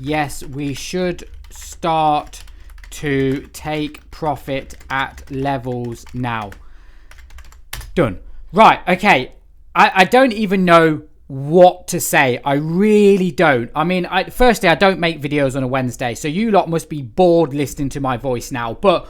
yes, we should start to take profit at levels now. Done. Right, okay. I don't even know what to say. I really don't. I mean, firstly, I don't make videos on a Wednesday, so you lot must be bored listening to my voice now, but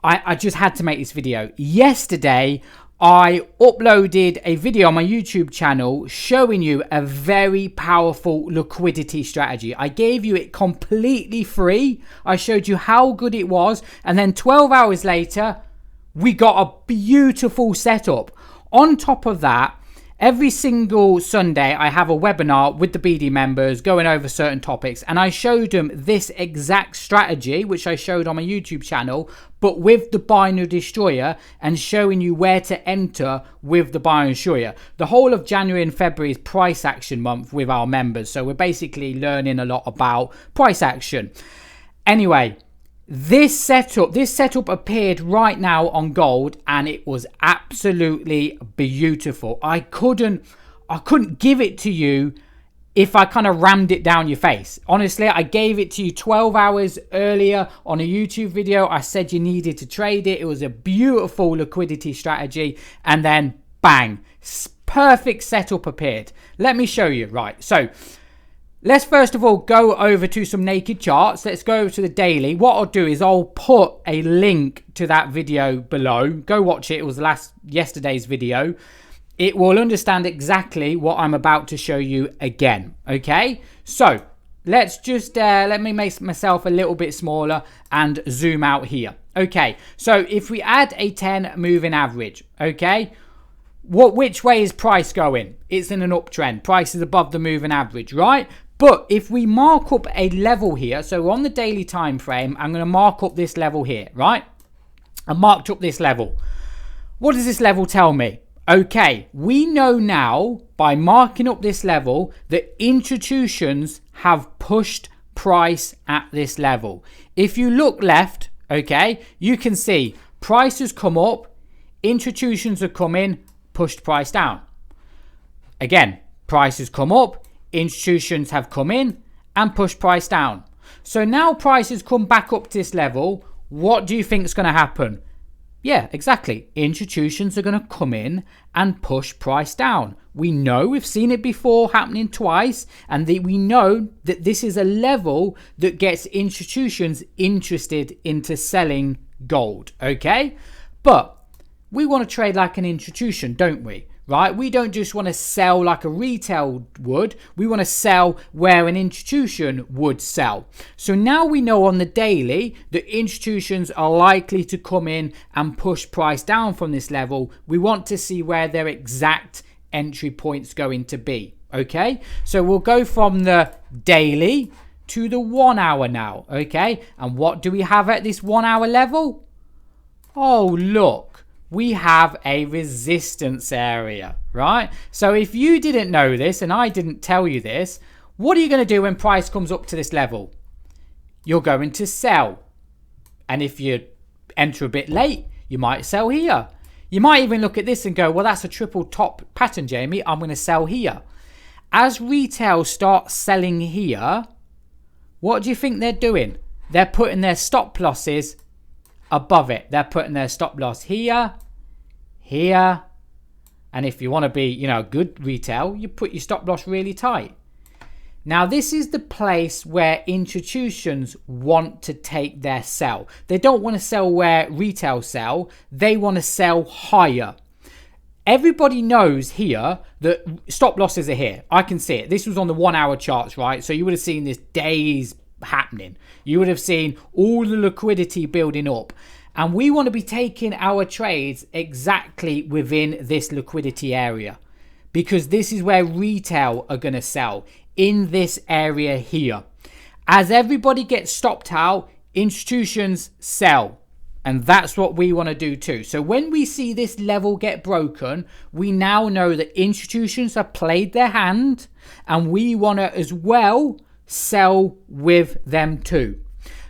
I just had to make this video. Yesterday, I uploaded a video on my YouTube channel showing you a very powerful liquidity strategy. I gave you it completely free. I showed you how good it was, and then 12 hours later, we got a beautiful setup. On top of that, every single Sunday, I have a webinar with the BD members going over certain topics, and I showed them this exact strategy, which I showed on my YouTube channel, but with the binary destroyer, and showing you where to enter with the binary destroyer. The whole of January and February is price action month with our members, so we're basically learning a lot about price action. Anyway, this setup appeared right now on gold, and it was absolutely beautiful. I couldn't give it to you if I kind of rammed it down your face. Honestly, I gave it to you 12 hours earlier on a YouTube video. I said you needed to trade it. It was a beautiful liquidity strategy, and then bang, perfect setup appeared. Let me show you. Right, so let's first of all go over to some naked charts. Let's go over to the daily. What I'll do is I'll put a link to that video below. Go watch it. It was yesterday's video. It will understand exactly what I'm about to show you again. Okay, so let's just let me make myself a little bit smaller and zoom out here. Okay, so if we add a 10 moving average, okay, which way is price going? It's in an uptrend. Price is above the moving average, right? But if we mark up a level here, so on the daily time frame, I'm going to mark up this level here, right? I marked up this level. What does this level tell me? Okay, we know now by marking up this level that institutions have pushed price at this level. If you look left, okay, you can see price has come up, institutions have come in, pushed price down. Again, price has come up, institutions have come in and pushed price down. So now price has come back up to this level. What do you think is going to happen? Yeah, exactly. Institutions are going to come in and push price down. We know, we've seen it before happening twice, and we know that this is a level that gets institutions interested into selling gold, okay? But we want to trade like an institution, don't we? Right? We don't just want to sell like a retail would. We want to sell where an institution would sell. So now we know on the daily that institutions are likely to come in and push price down from this level. We want to see where their exact entry point's going to be. Okay? So we'll go from the daily to the 1 hour now. Okay? And what do we have at this 1 hour level? Oh, look. We have a resistance area, right? So if you didn't know this and I didn't tell you this, what are you going to do when price comes up to this level? You're going to sell. And if you enter a bit late, you might sell here. You might even look at this and go, well, that's a triple top pattern, Jamie. I'm going to sell here. As retail starts selling here, what do you think they're doing? They're putting their stop losses above it. They're putting their stop loss here, here, and if you want to be, good retail, you put your stop loss really tight. Now, this is the place where institutions want to take their sell. They don't want to sell where retail sell. They want to sell higher. Everybody knows here that stop losses are here. I can see it. This was on the 1 hour charts, right? So you would have seen this days happening. You would have seen all the liquidity building up, and we want to be taking our trades exactly within this liquidity area, because this is where retail are going to sell, in this area here. As everybody gets stopped out, institutions sell, and that's what we want to do too. So when we see this level get broken, we now know that institutions have played their hand, and we want to as well sell with them too.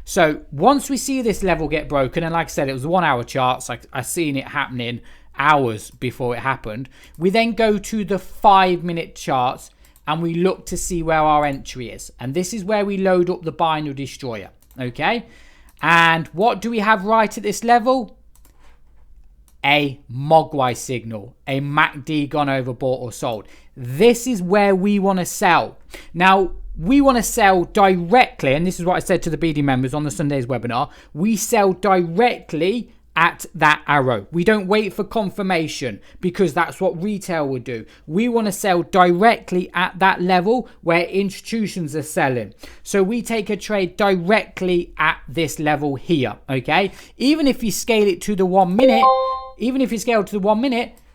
So once we see this level get broken, and like I said, it was 1 hour charts, I seen it happening hours before it happened, we then go to the 5 minute charts, and we look to see where our entry is. And this is where we load up the binary destroyer. Okay. And what do we have right at this level? A Mogwai signal, a MACD gone overbought or sold. This is where we want to sell. Now, we want to sell directly, and this is what I said to the BD members on the Sunday's webinar. We sell directly at that arrow. We don't wait for confirmation because that's what retail would do. We want to sell directly at that level where institutions are selling. So we take a trade directly at this level here, okay? Even if you scale it to the 1 minute,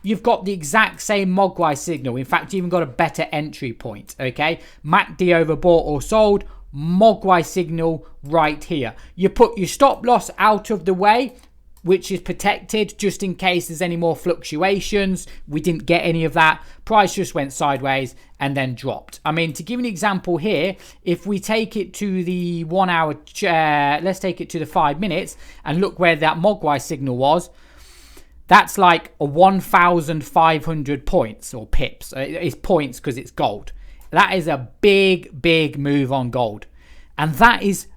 you've got the exact same Mogwai signal. In fact, you even got a better entry point, okay? MACD overbought or sold, Mogwai signal right here. You put your stop loss out of the way, which is protected just in case there's any more fluctuations. We didn't get any of that. Price just went sideways and then dropped. I mean, to give an example here, if we take it to the 1 hour, let's take it to the 5 minutes and look where that Mogwai signal was. That's like a 1,500 points or pips. It's points because it's gold. That is a big, big move on gold. And that is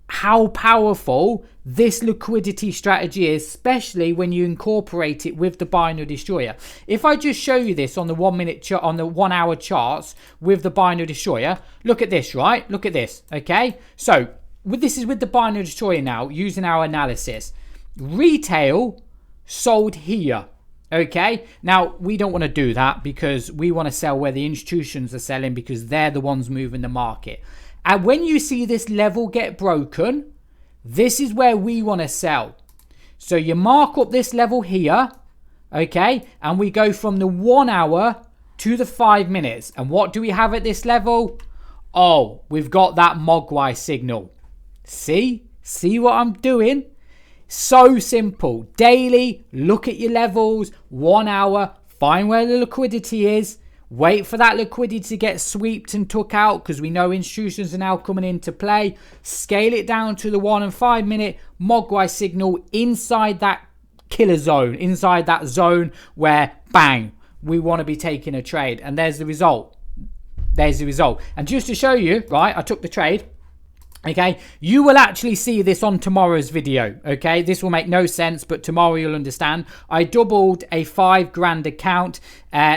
how powerful this liquidity strategy is, especially when you incorporate it with the binary destroyer. If I just show you this on the 1 minute chart, on the 1 hour charts with the binary destroyer, look at this, right? Look at this, okay? So this is with the binary destroyer now, using our analysis. Retail sold here, okay? Now, we don't want to do that because we want to sell where the institutions are selling because they're the ones moving the market. And when you see this level get broken, this is where we want to sell. So you mark up this level here, okay? And we go from the 1 hour to the 5 minutes. And what do we have at this level? Oh, we've got that Mogwai signal. See? See what I'm doing? So simple. Daily, look at your levels. 1 hour, find where the liquidity is. Wait for that liquidity to get swept and took out because we know institutions are now coming into play. Scale it down to the 1 and 5 minute Mogwai signal inside that killer zone, inside that zone where, bang, we want to be taking a trade. And there's the result. There's the result. And just to show you, right, I took the trade. Okay, you will actually see this on tomorrow's video. Okay, this will make no sense, but tomorrow you'll understand. I doubled a $5,000 account.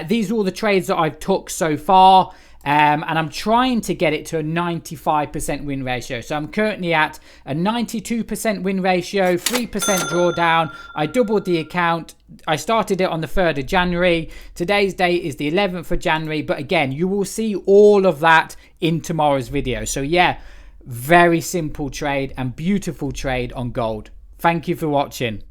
These are all the trades that I've took so far. And I'm trying to get it to a 95% win ratio. So I'm currently at a 92% win ratio, 3% drawdown. I doubled the account. I started it on the 3rd of January. Today's date is the 11th of January. But again, you will see all of that in tomorrow's video. So yeah, very simple trade and beautiful trade on gold. Thank you for watching.